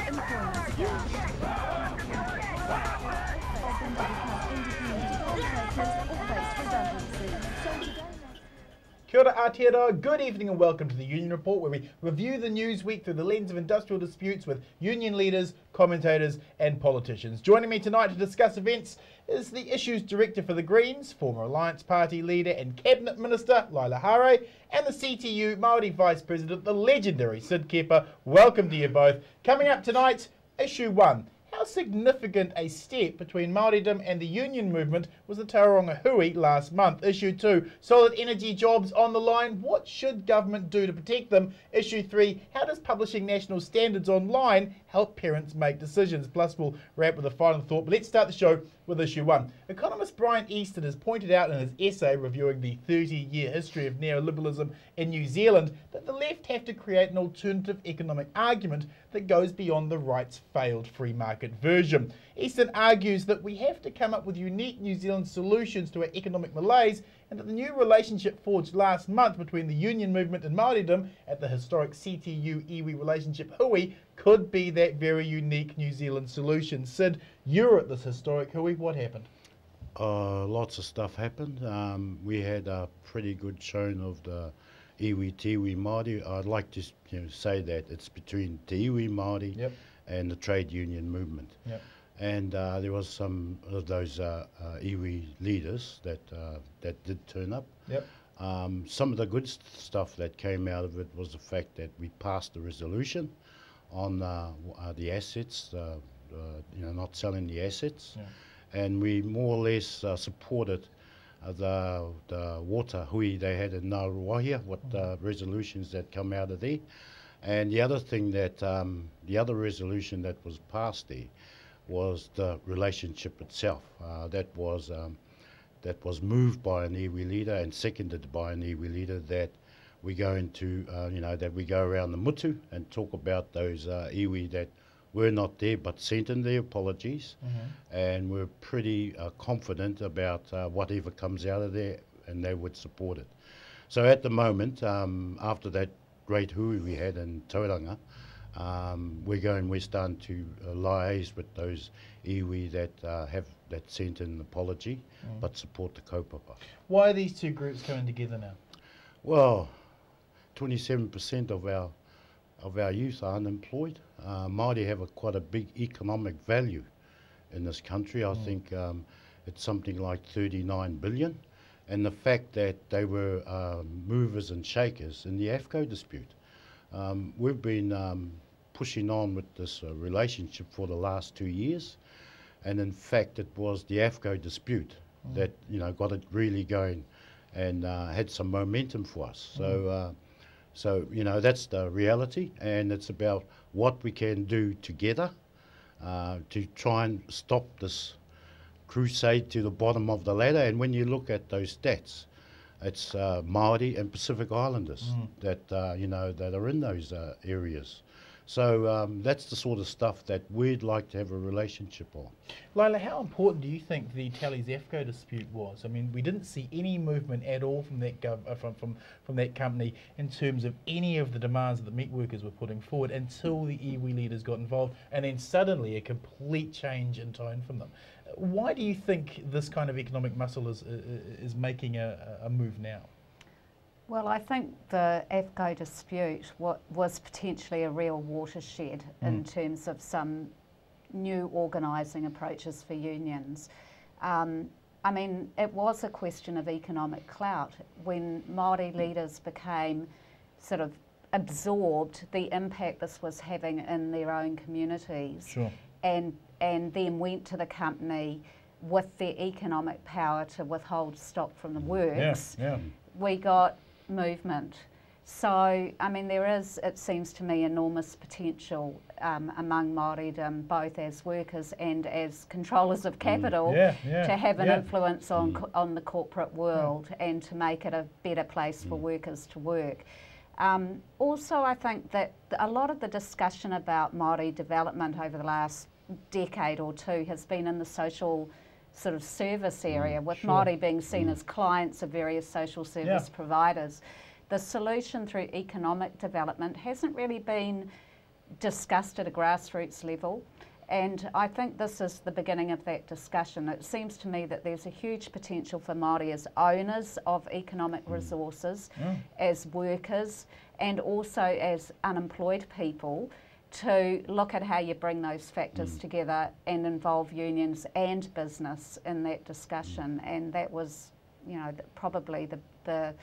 Kia ora Aotearoa, good evening and welcome to the Union Report, where we review the news week through the lens of industrial disputes with union leaders, commentators and politicians. Joining me tonight to discuss events is the Issues Director for the Greens, former Alliance Party leader and Cabinet Minister Laila Harre, and the CTU Māori Vice President, the legendary Sid Keepa. Welcome to you both. Coming up tonight, Issue 1. How significant a step between Māoridom and the union movement was the Tauranga Hui last month? Issue 2, solid energy jobs on the line. What should government do to protect them? Issue 3, how does publishing national standards online help parents make decisions? Plus, we'll wrap with a final thought. But let's start the show with Issue 1. Economist Brian Easton has pointed out in his essay reviewing the 30-year history of neoliberalism in New Zealand that the left have to create an alternative economic argument that goes beyond the right's failed free market version. Easton argues that we have to come up with unique New Zealand solutions to our economic malaise, and that the new relationship forged last month between the union movement and Māoridom at the historic CTU iwi relationship Hui could be that very unique New Zealand solution. Sid, you were at this historic Hui. What happened? Lots of stuff happened. We had a pretty good showing of the iwi te iwi Māori. I'd like to say that it's between te iwi Māori and the trade union movement. And there was some of those iwi leaders that did turn up. Some of the good stuff that came out of it was the fact that we passed a resolution on the assets, not selling the assets, and we more or less supported the water hui they had in Ngāruawāhia, what resolutions that come out of there. And the other thing that, the other resolution that was passed there was the relationship itself. That was moved by an iwi leader and seconded by an iwi leader, that we go into, that we go around the mutu and talk about those iwi that were not there but sent in their apologies, and we're pretty confident about whatever comes out of there, and they would support it. So at the moment, after that great hui we had in Tauranga, we're starting to liaise with those iwi that sent in an apology but support the kaupapa. Why are these two groups coming together now? Well, 27% of our youth are unemployed. Māori have quite a big economic value in this country. I think it's something like 39 billion. And the fact that they were movers and shakers in the AFCO dispute. We've been pushing on with this relationship for the last 2 years, and in fact it was the AFCO dispute that got it really going and had some momentum for us. So that's the reality, and it's about what we can do together to try and stop this crusade to the bottom of the ladder. And when you look at those stats, it's Māori and Pacific Islanders that that are in those areas. So that's the sort of stuff that we'd like to have a relationship on. Laila, how important do you think the Tallies AFCO dispute was? I mean, we didn't see any movement at all from that from that company in terms of any of the demands that the meat workers were putting forward until the iwi leaders got involved, and then suddenly a complete change in tone from them. Why do you think this kind of economic muscle is making a move now? Well, I think the AFCO dispute was potentially a real watershed in terms of some new organising approaches for unions. I mean, it was a question of economic clout. When Māori leaders became sort of absorbed the impact this was having in their own communities, and then went to the company with their economic power to withhold stock from the works, we got movement. So, I mean, there is, it seems to me, enormous potential among Māoridom, both as workers and as controllers of capital, to have an influence on the corporate world and to make it a better place for workers to work. Also, I think that a lot of the discussion about Māori development over the last decade or two has been in the social sort of service area, with Māori being seen as clients of various social service providers. The solution through economic development hasn't really been discussed at a grassroots level. And I think this is the beginning of that discussion. It seems to me that there's a huge potential for Māori as owners of economic resources, as workers, and also as unemployed people, to look at how you bring those factors together and involve unions and business in that discussion. And that was, you know, probably the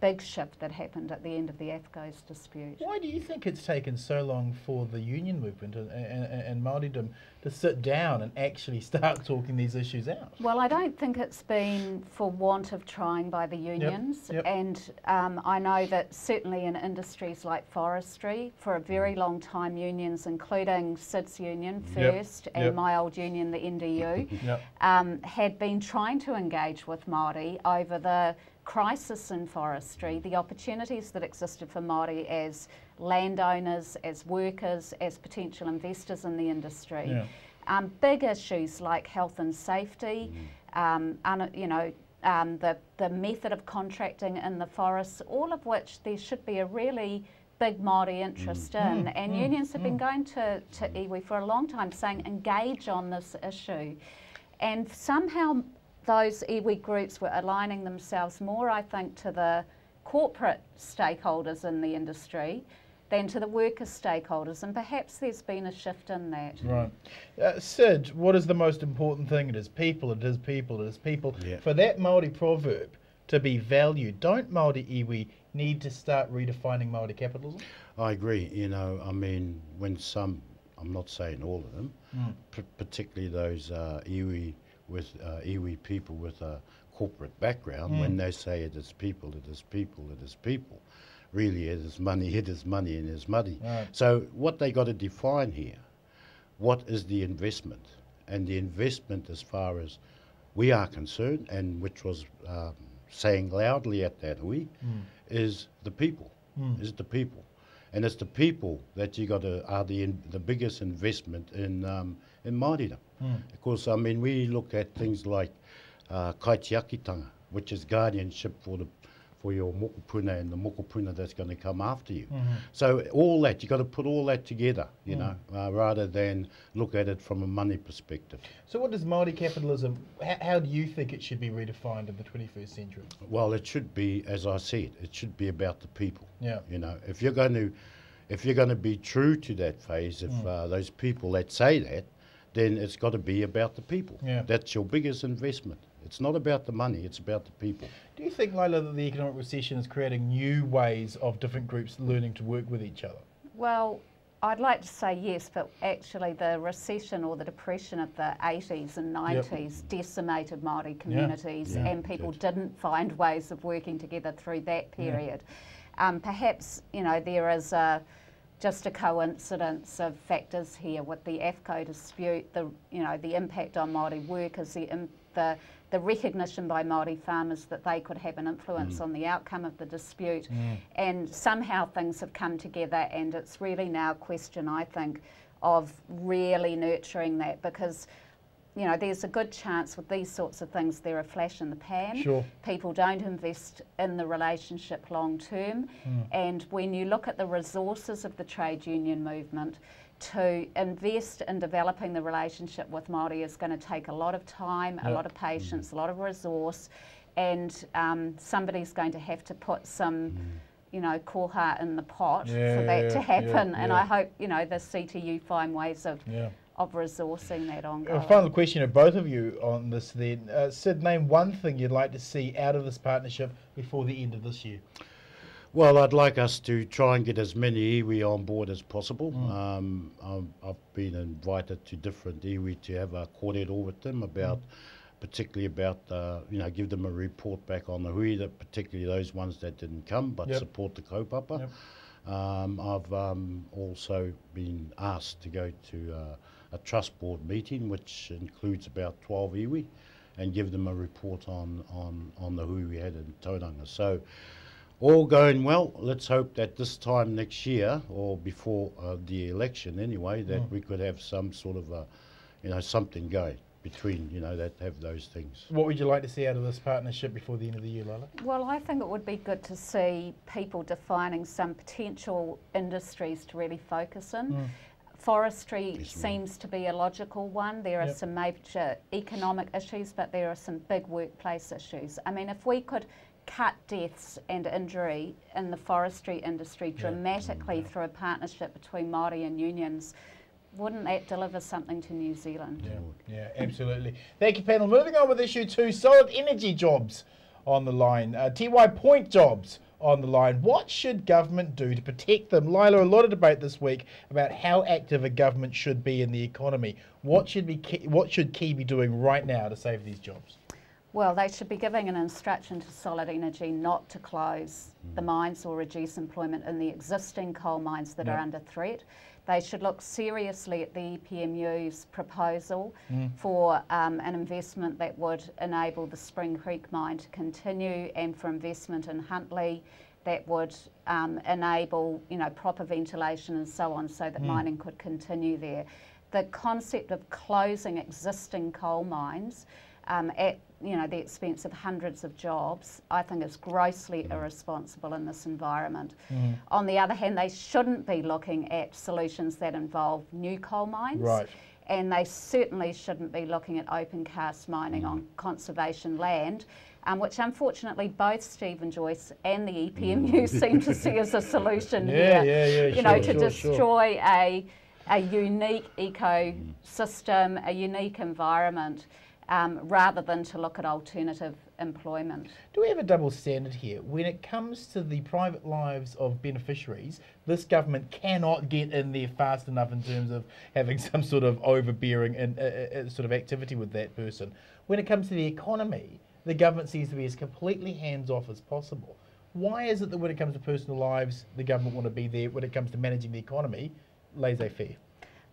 big shift that happened at the end of the AFCO's dispute. Why do you think it's taken so long for the union movement and Māoridom to sit down and actually start talking these issues out? Well, I don't think it's been for want of trying by the unions. And I know that certainly in industries like forestry, for a very long time, unions, including Sid's union first and my old union, the NDU, had been trying to engage with Māori over the crisis in forestry, the opportunities that existed for Māori as landowners, as workers, as potential investors in the industry. Big issues like health and safety, you know, the method of contracting in the forests, all of which there should be a really big Māori interest in. And unions have been going to iwi for a long time saying engage on this issue. And somehow those iwi groups were aligning themselves more, I think, to the corporate stakeholders in the industry than to the worker stakeholders, and perhaps there's been a shift in that. Right. Sid, what is the most important thing? It is people, it is people, it is people. For that Māori proverb to be valued, don't Māori iwi need to start redefining Māori capitalism? I agree. You know, I mean, when some, I'm not saying all of them, particularly those iwi with iwi people with a corporate background, when they say it is people, it is people, it is people, really it is money, and it is muddy. So what they got to define here, what is the investment? And the investment, as far as we are concerned, and which was saying loudly at that hui, is the people, is the people. And it's the people that you got to are the biggest investment in Māoridom. Of course, I mean, we look at things like kaitiakitanga, which is guardianship for your mokopuna and the mokopuna that's going to come after you. So all that, you got to put all that together, you know, rather than look at it from a money perspective. So what does Māori capitalism, how do you think it should be redefined in the 21st century? Well, it should be, as I said, it should be about the people. You know, if you're going to be true to that phase, if those people that say that, then it's got to be about the people. That's your biggest investment. It's not about the money, it's about the people. Do you think, Laila, that the economic recession is creating new ways of different groups learning to work with each other? Well, I'd like to say yes, but actually the recession or the depression of the 80s and 90s decimated Māori communities, and people didn't find ways of working together through that period. Perhaps, you know, there is just a coincidence of factors here with the AFCO dispute, the impact on Māori workers, the recognition by Māori farmers that they could have an influence on the outcome of the dispute, and somehow things have come together, and it's really now a question, I think, of really nurturing that, because you know, there's a good chance with these sorts of things they're a flash in the pan. People don't invest in the relationship long term, and when you look at the resources of the trade union movement, to invest in developing the relationship with Māori is going to take a lot of time, a lot of patience, a lot of resource, and somebody's going to have to put some you know, koha in the pot for that to happen, and I hope, you know, the CTU find ways of resourcing that ongoing. A final question of both of you on this then. Sid, name one thing you'd like to see out of this partnership before the end of this year. Well, I'd like us to try and get as many iwi on board as possible. I've been invited to different iwi to have a kōrero with them about, particularly about, you know, give them a report back on the hui, that particularly those ones that didn't come, but support the kaupapa. I've also been asked to go to a trust board meeting, which includes about 12 iwi, and give them a report on the hui we had in Tauranga. So, all going well. Let's hope that this time next year, or before the election anyway, that we could have some sort of, you know, something going. between, that have those things. What would you like to see out of this partnership before the end of the year, Laila? Well, I think it would be good to see people defining some potential industries to really focus in. Forestry seems to be a logical one. There are some major economic issues, but there are some big workplace issues. I mean, if we could cut deaths and injury in the forestry industry dramatically through a partnership between Māori and unions, wouldn't that deliver something to New Zealand? Yeah, absolutely. Thank you, panel. Moving on with issue 2, solid energy jobs on the line. TY Point jobs on the line. What should government do to protect them? Laila, a lot of debate this week about how active a government should be in the economy. What should Key be doing right now to save these jobs? Well, they should be giving an instruction to Solid Energy not to close the mines or reduce employment in the existing coal mines that are under threat. They should look seriously at the EPMU's proposal for an investment that would enable the Spring Creek mine to continue, and for investment in Huntly that would enable, proper ventilation and so on, so that mining could continue there. The concept of closing existing coal mines at the expense of hundreds of jobs, I think is grossly irresponsible in this environment. On the other hand, they shouldn't be looking at solutions that involve new coal mines. And they certainly shouldn't be looking at open cast mining on conservation land, which unfortunately both Stephen Joyce and the EPMU seem to see as a solution here. To destroy a unique ecosystem, a unique environment, rather than to look at alternative employment. Do we have a double standard here? When it comes to the private lives of beneficiaries, this government cannot get in there fast enough in terms of having some sort of overbearing and sort of activity with that person. When it comes to the economy, the government seems to be as completely hands-off as possible. Why is it that when it comes to personal lives, the government want to be there? When it comes to managing the economy, laissez-faire?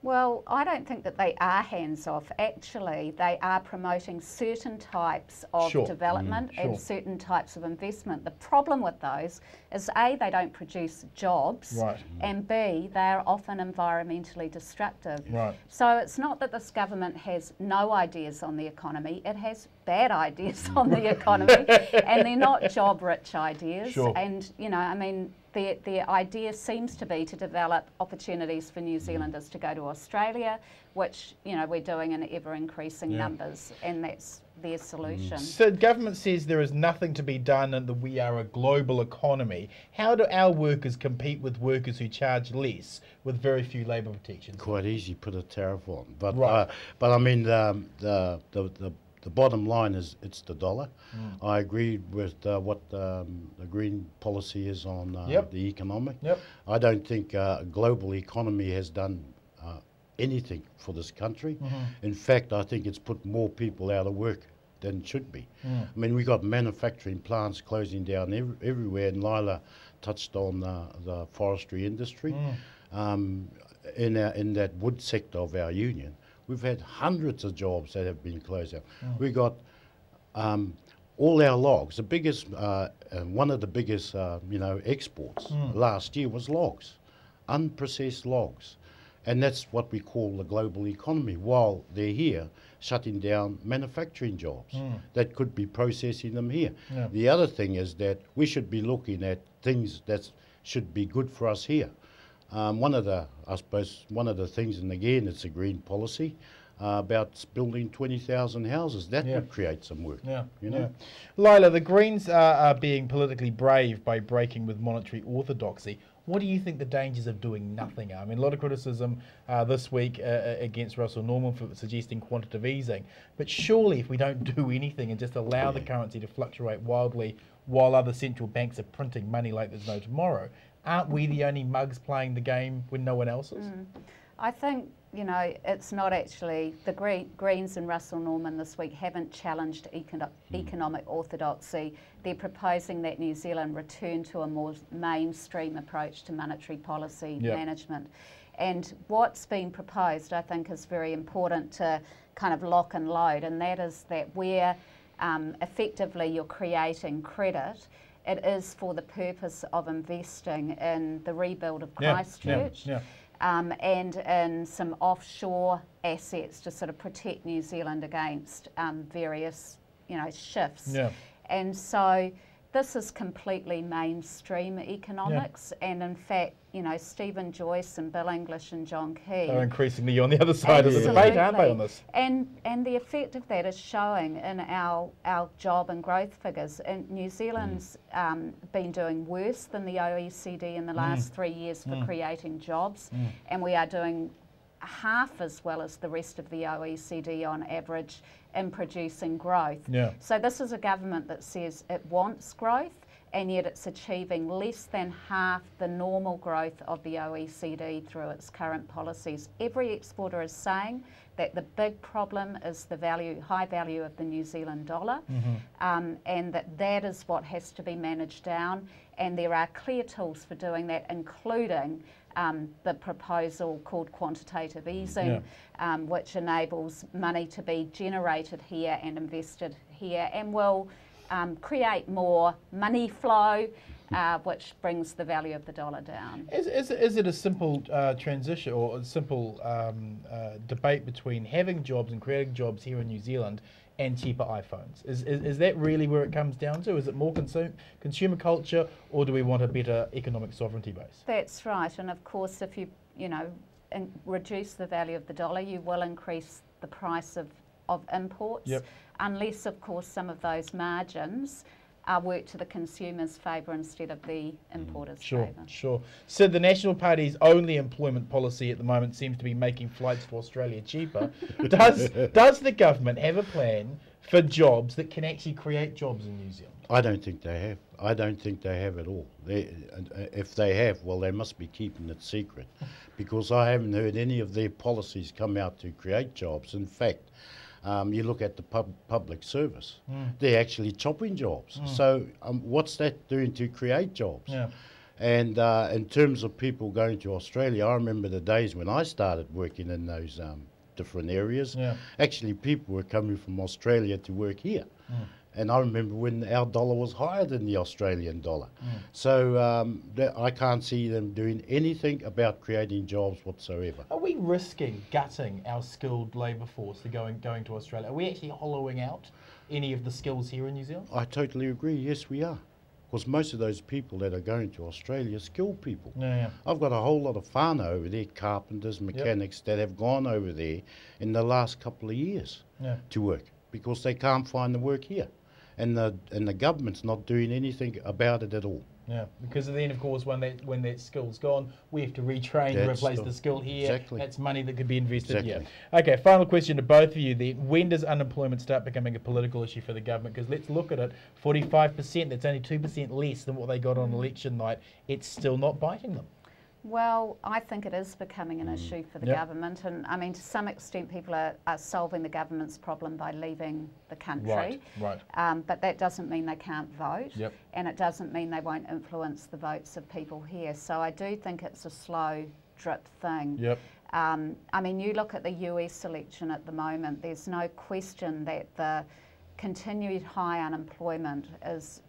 Well, I don't think that they are hands-off. Actually, they are promoting certain types of development and certain types of investment. The problem with those is A, they don't produce jobs, and B, they are often environmentally destructive. So it's not that this government has no ideas on the economy, it has bad ideas on the economy, and they're not job-rich ideas. And, the idea seems to be to develop opportunities for New Zealanders to go to Australia, which, we're doing in ever-increasing numbers, and that's their solution. So government says there is nothing to be done and that we are a global economy. How do our workers compete with workers who charge less with very few labour protections? Quite easy, put a tariff on. But I mean, the bottom line is it's the dollar. I agree with what the green policy is on the economic. I don't think a global economy has done anything for this country. In fact, I think it's put more people out of work than it should be. I mean, we got manufacturing plants closing down everywhere, and Laila touched on the forestry industry. In that wood sector of our union, we've had hundreds of jobs that have been closed out. We got all our logs. The biggest, one of the biggest, exports last year was logs, unprocessed logs, and that's what we call the global economy. While they're here, shutting down manufacturing jobs that could be processing them here. The other thing is that we should be looking at things that should be good for us here. One of the things, and again, it's a green policy, about building 20,000 houses. That would create some work. Laila, the Greens are being politically brave by breaking with monetary orthodoxy. What do you think the dangers of doing nothing are? I mean, a lot of criticism this week against Russell Norman for suggesting quantitative easing. But surely if we don't do anything and just allow the currency to fluctuate wildly while other central banks are printing money like there's no tomorrow, aren't we the only mugs playing the game when no one else is? I think, it's not actually, the Greens and Russell Norman this week haven't challenged economic orthodoxy. They're proposing that New Zealand return to a more mainstream approach to monetary policy management. And what's been proposed, I think, is very important to kind of lock and load, and that is that where effectively you're creating credit, it is for the purpose of investing in the rebuild of Christchurch. and in some offshore assets to sort of protect New Zealand against various, shifts. Yeah. And so this is completely mainstream economics, and in fact, Stephen Joyce and Bill English and John Key are increasingly on the other side of the debate, aren't they, on this? And the effect of that is showing in our job and growth figures. And New Zealand's been doing worse than the OECD in the last 3 years for creating jobs, and we are doing half as well as the rest of the OECD on average in producing growth. Yeah. So this is a government that says it wants growth, and yet it's achieving less than half the normal growth of the OECD through its current policies. Every exporter is saying that the big problem is the high value of the New Zealand dollar, and that is what has to be managed down, and there are clear tools for doing that, including the proposal called quantitative easing, which enables money to be generated here and invested here, and will create more money flow, which brings the value of the dollar down. Is it a simple transition or a simple debate between having jobs and creating jobs here in New Zealand and cheaper iPhones? Is that really where it comes down to? Is it more consumer culture, or do we want a better economic sovereignty base? That's right, and of course if you reduce the value of the dollar, you will increase the price of imports, unless of course some of those margins are worked to the consumer's favour instead of the importer's favour. Sure. So the National Party's only employment policy at the moment seems to be making flights to Australia cheaper. Does the government have a plan for jobs that can actually create jobs in New Zealand? I don't think they have. I don't think they have at all. If they have, well, they must be keeping it secret, because I haven't heard any of their policies come out to create jobs. In fact, you look at the public service, they're actually chopping jobs. So what's that doing to create jobs? Yeah. And in terms of people going to Australia, I remember the days when I started working in those different areas. Yeah. Actually, people were coming from Australia to work here. And I remember when our dollar was higher than the Australian dollar. So I can't see them doing anything about creating jobs whatsoever. Are we risking gutting our skilled labour force to going to Australia? Are we actually hollowing out any of the skills here in New Zealand? I totally agree. Yes, we are. Because most of those people that are going to Australia are skilled people. I've got a whole lot of whānau over there, carpenters, mechanics, that have gone over there in the last couple of years to work, because they can't find the work here. And the government's not doing anything about it at all. Yeah, because then, of course, when that skill's gone, we have to retrain and replace the skill here. Exactly. That's money that could be invested here. Okay, final question to both of you then. When does unemployment start becoming a political issue for the government? Because let's look at it, 45%, that's only 2% less than what they got on election night. It's still not biting them. Well, I think it is becoming an issue for the government, and I mean, to some extent people are solving the government's problem by leaving the country. Right. But that doesn't mean they can't vote, and it doesn't mean they won't influence the votes of people here. So I do think it's a slow drip thing. I mean, you look at the US election at the moment, there's no question that the continued high unemployment is,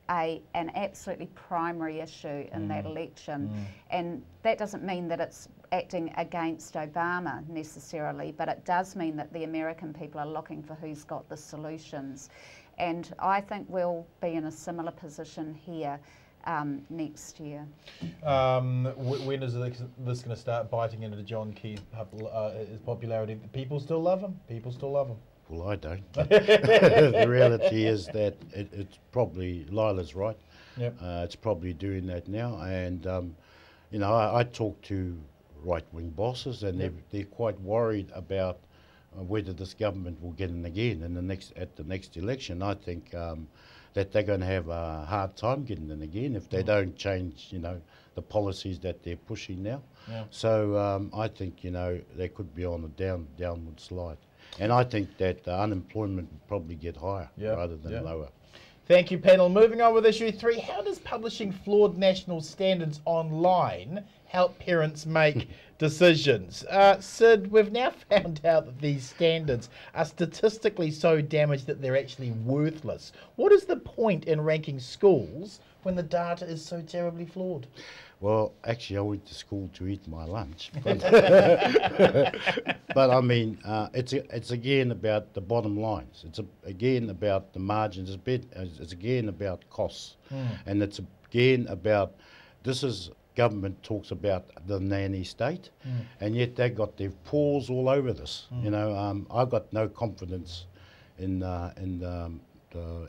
an absolutely primary issue in that election, and that doesn't mean that it's acting against Obama necessarily, but it does mean that the American people are looking for who's got the solutions, and I think we'll be in a similar position here next year. When is this going to start biting into John Key's popularity? People still love him. People still love him. Well, I don't. The reality is that it's probably, Laila's right. It's probably doing that now. And, I talk to right-wing bosses, and they're quite worried about whether this government will get in again at the next election. I think that they're going to have a hard time getting in again if they don't change, the policies that they're pushing now. So I think, they could be on a downward slide. And I think that unemployment will probably get higher rather than lower. Thank you, panel. Moving on with issue 3. How does publishing flawed national standards online help parents make decisions? Sid, we've now found out that these standards are statistically so damaged that they're actually worthless. What is the point in ranking schools when the data is so terribly flawed? Well, actually, I went to school to eat my lunch. But, but I mean, it's again about the bottom lines. It's again about the margins. It's again about costs. And it's again about, this is, government talks about the nanny state, and yet they got their paws all over this. You know, I've got no confidence in the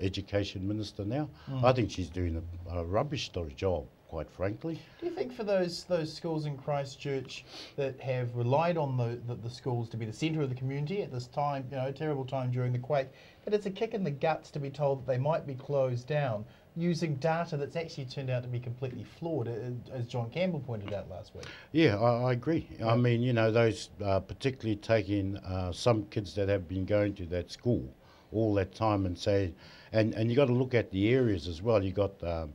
education minister now. I think she's doing a rubbish job, quite frankly. Do you think for those schools in Christchurch that have relied on the schools to be the centre of the community at this time, you know, a terrible time during the quake, that it's a kick in the guts to be told that they might be closed down using data that's actually turned out to be completely flawed, as John Campbell pointed out last week? Yeah, I agree. I mean, you know, those particularly taking some kids that have been going to that school all that time and say, and you got to look at the areas as well. You got the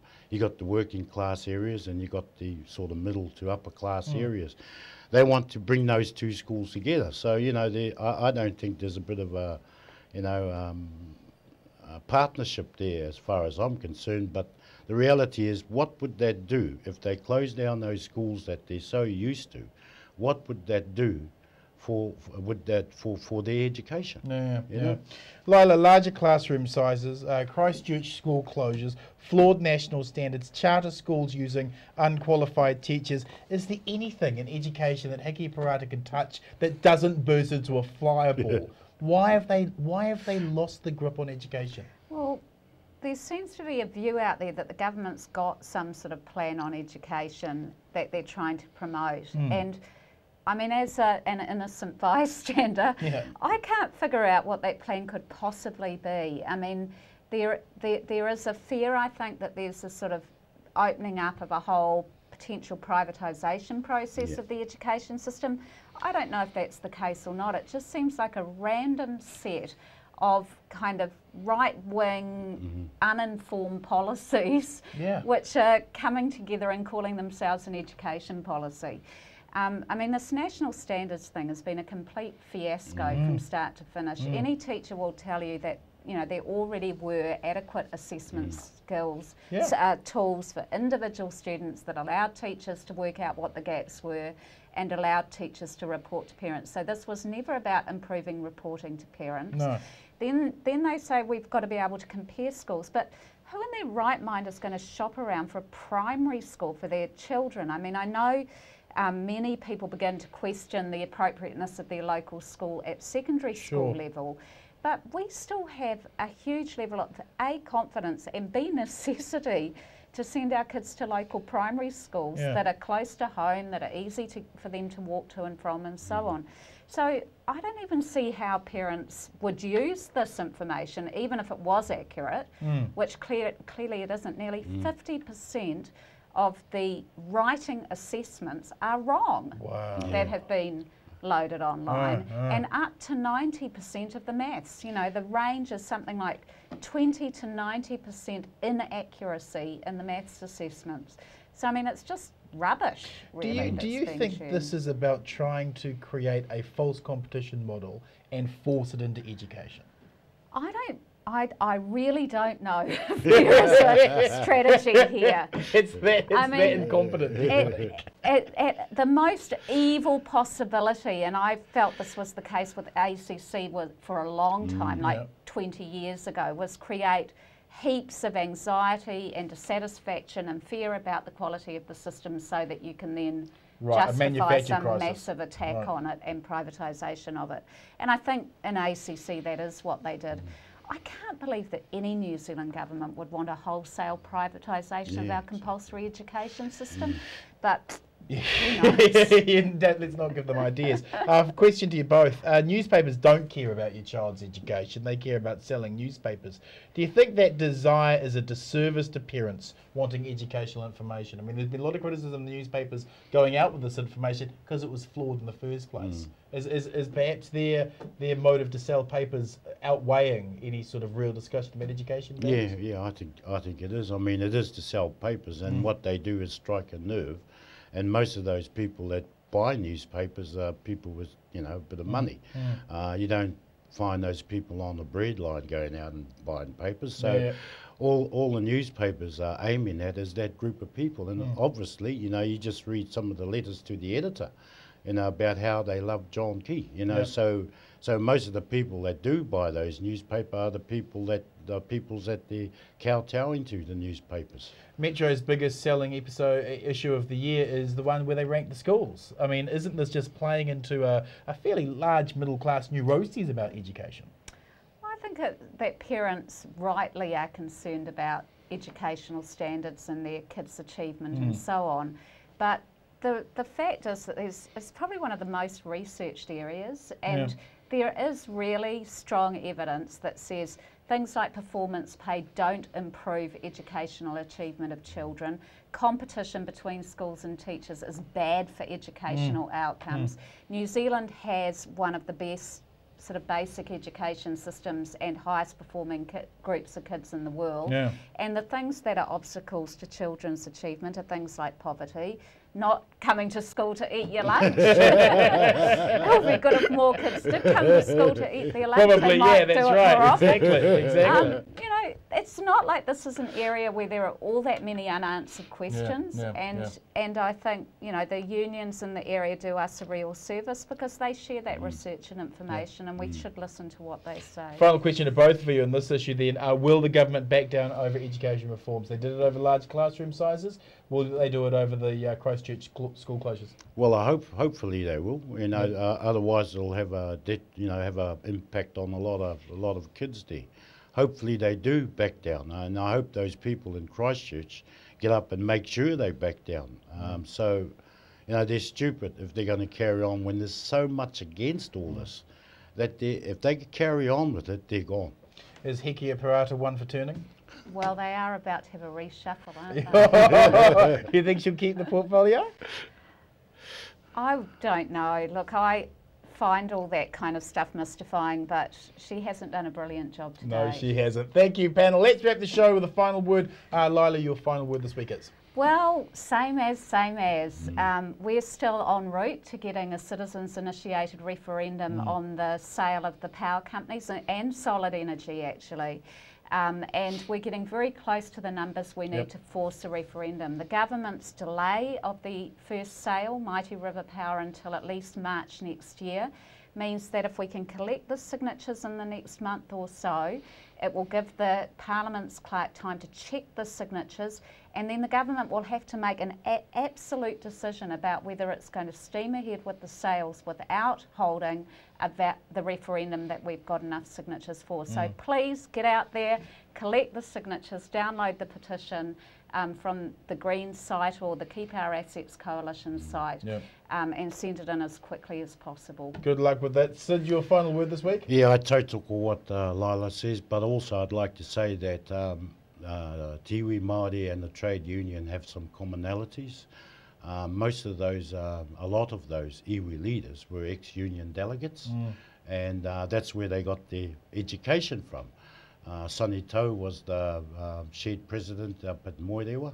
working class areas, and you got the sort of middle to upper class areas. They want to bring those two schools together. So, you know, I don't think there's a bit of a, you know, a partnership there as far as I'm concerned. But the reality is, what would that do if they close down those schools that they're so used to? What would that do for their education? You know? Laila, larger classroom sizes, Christchurch school closures, flawed national standards, charter schools using unqualified teachers. Is there anything in education that Hiki Parata can touch that doesn't burst into a fireball? Why have they lost the grip on education? Well, there seems to be a view out there that the government's got some sort of plan on education that they're trying to promote. And I mean, as an innocent bystander, I can't figure out what that plan could possibly be. I mean, there is a fear, I think, that there's a sort of opening up of a whole potential privatisation process of the education system. I don't know if that's the case or not. It just seems like a random set of kind of right-wing, uninformed policies which are coming together and calling themselves an education policy. I mean, this national standards thing has been a complete fiasco from start to finish. Any teacher will tell you that, you know, there already were adequate assessment skills, tools for individual students that allowed teachers to work out what the gaps were and allowed teachers to report to parents. So this was never about improving reporting to parents. No. Then they say we've got to be able to compare schools, but who in their right mind is going to shop around for a primary school for their children? I mean, I know many people begin to question the appropriateness of their local school at secondary school level, but we still have a huge level of A, confidence, and B, necessity to send our kids to local primary schools that are close to home, that are easy for them to walk to and from, and so on. So I don't even see how parents would use this information, even if it was accurate, which clearly it isn't. Nearly 50% of the writing assessments are wrong that have been loaded online, and up to 90% of the maths. You know, the range is something like 20 to 90% inaccuracy in the maths assessments. So, I mean, it's just rubbish, really. Do you think this is about trying to create a false competition model and force it into education? I really don't know if there is a strategy here. It's that incompetent. At the most evil possibility, and I felt this was the case with ACC for a long time, like 20 years ago, was create heaps of anxiety and dissatisfaction and fear about the quality of the system so that you can then justify some massive attack on it and privatisation of it. And I think in ACC that is what they did. I can't believe that any New Zealand government would want a wholesale privatisation of our compulsory education system, but let's not give them ideas. Question to you both. Newspapers don't care about your child's education. They care about selling newspapers. Do you think that desire is a disservice to parents wanting educational information? I mean, there's been a lot of criticism of the newspapers going out with this information because it was flawed in the first place. Is perhaps their motive to sell papers outweighing any sort of real discussion about education? Yeah, I think it is. I mean, it is to sell papers, and what they do is strike a nerve. And most of those people that buy newspapers are people with, you know, a bit of money. You don't find those people on the bread line going out and buying papers. So all the newspapers are aiming at is that group of people. And obviously, you know, you just read some of the letters to the editor, you know, about how they love John Key, you know. So most of the people that do buy those newspapers are the peoples that they're kowtowing to the newspapers. Metro's biggest selling issue of the year is the one where they rank the schools. I mean, isn't this just playing into a fairly large middle-class neuroses about education? I think that parents rightly are concerned about educational standards and their kids' achievement and so on. But the fact is that it's probably one of the most researched areas, and there is really strong evidence that says things like performance pay don't improve educational achievement of children. Competition between schools and teachers is bad for educational outcomes. New Zealand has one of the best sort of basic education systems and highest performing groups of kids in the world. And the things that are obstacles to children's achievement are things like poverty, not coming to school to eat your lunch. It would be good if more kids did come to school to eat their lunch. Probably, yeah, that's right. Exactly. You know, it's not like this is an area where there are all that many unanswered questions. And I think, you know, the unions in the area do us a real service because they share that research and information, and we should listen to what they say. Final question to both of you on this issue then. Will the government back down over education reforms? They did it over large classroom sizes. Will they do it over the Christchurch school closures? Well, hopefully they will. You know, otherwise it'll have a impact on a lot of kids there. Hopefully they do back down, and I hope those people in Christchurch get up and make sure they back down. So, you know, they're stupid if they're going to carry on when there's so much against all this. That if they carry on with it, they're gone. Is Heke Parata one for turning? Well, they are about to have a reshuffle, aren't they? You think she'll keep the portfolio? I don't know. Look, I find all that kind of stuff mystifying, but she hasn't done a brilliant job today. No, she hasn't. Thank you, panel. Let's wrap the show with a final word. Laila, your final word this week is? Well, same as. We're still en route to getting a citizens-initiated referendum on the sale of the power companies and Solid Energy, actually. And we're getting very close to the numbers we need to force a referendum. The government's delay of the first sale, Mighty River Power, until at least March next year, means that if we can collect the signatures in the next month or so, it will give the Parliament's clerk time to check the signatures, and then the government will have to make an absolute decision about whether it's going to steam ahead with the sales without holding the referendum that we've got enough signatures for. So please get out there, collect the signatures, download the petition from the Greens site or the Keep Our Assets Coalition site, and send it in as quickly as possible. Good luck with that. Sid, your final word this week? Yeah, I totally what Laila says, but also I'd like to say that Tiwi Māori and the trade union have some commonalities. Most of those, a lot of those iwi leaders were ex-union delegates, and that's where they got their education from. Sonny Tau was the shed president up at Moerewa.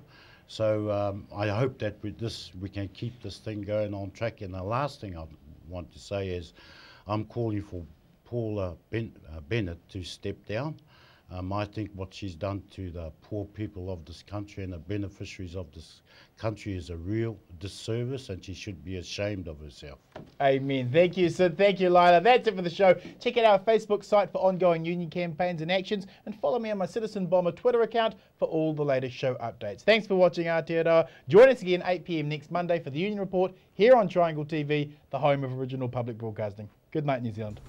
So I hope that we can keep this thing going on track. And the last thing I want to say is I'm calling for Paula Bennett to step down. I think what she's done to the poor people of this country and the beneficiaries of this country is a real disservice, and she should be ashamed of herself. Amen. Thank you, Sid. Thank you, Laila. That's it for the show. Check out our Facebook site for ongoing union campaigns and actions, and follow me on my Citizen Bomber Twitter account for all the latest show updates. Thanks for watching Aotearoa. Join us again 8 PM next Monday for the Union Report here on Triangle TV, the home of original public broadcasting. Good night, New Zealand.